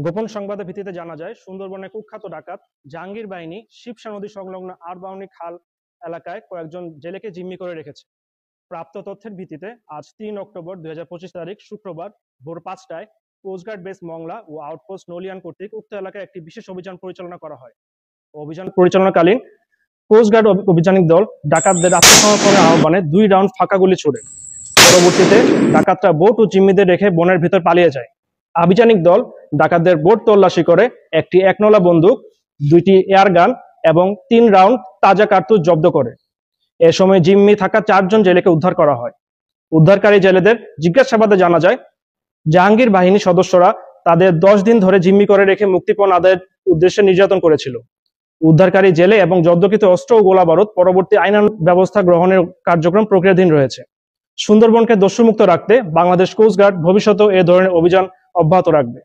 গোপন সংবাদের ভিত্তিতে জানা যায়, সুন্দরবনের কুখ্যাত ডাকাত জাহাঙ্গীর বাহিনী শিবসা নদী সংলগ্ন আরবাউনি খাল এলাকায় কয়েকজন জেলেকে জিম্মি করে রেখেছে। প্রাপ্ত তথ্যের ভিত্তিতে আজ ৩ অক্টোবর ২০২৫ তারিখ শুক্রবার ভোর ৫টায় কোস্টগার্ড বেস মংলা ও আউটপোস্ট নলিয়ান কর্তৃক উক্ত এলাকায় একটি বিশেষ অভিযান পরিচালনা করা হয়। অভিযান পরিচালনাকালীন কোস্টগার্ড অভিযানিক দল ডাকাতদের আত্মসমর্পণের আহ্বানে ২ রাউন্ড ফাঁকা গুলি ছোড়ে। পরবর্তীতে ডাকাতরা বোট ও জিম্মিদের রেখে বনের ভিতর পালিয়ে যায়। আভিযানিক দল ডাকাতদের বোট তল্লাশি করে একটি একনলা বন্দুক, ২টি এয়ার গান এবং ৩ রাউন্ড তাজা কার্তুজ জব্দ করে। এ সময় জিম্মি থাকা ৪ জন জেলেকে উদ্ধার করা হয়। উদ্ধারকারী জেলেদের জিজ্ঞাসাবাদে জানা যায়, জাহাঙ্গীর বাহিনী সদস্যরা তাদের ১০ দিন ধরে জিম্মি করে রেখে মুক্তিপণ আদায়ের উদ্দেশ্যে নির্যাতন করেছিল। উদ্ধারকারী জেলে এবং জব্দকৃত অস্ত্র ও গোলাবারুদ পরবর্তী আইনানুগ ব্যবস্থা গ্রহণের কার্যক্রম প্রক্রিয়াধীন রয়েছে। সুন্দরবনকে দস্যুমুক্ত রাখতে বাংলাদেশ কোস্টগার্ড ভবিষ্যতেও এ ধরনের অভিযান অব্যাহত রাখবে।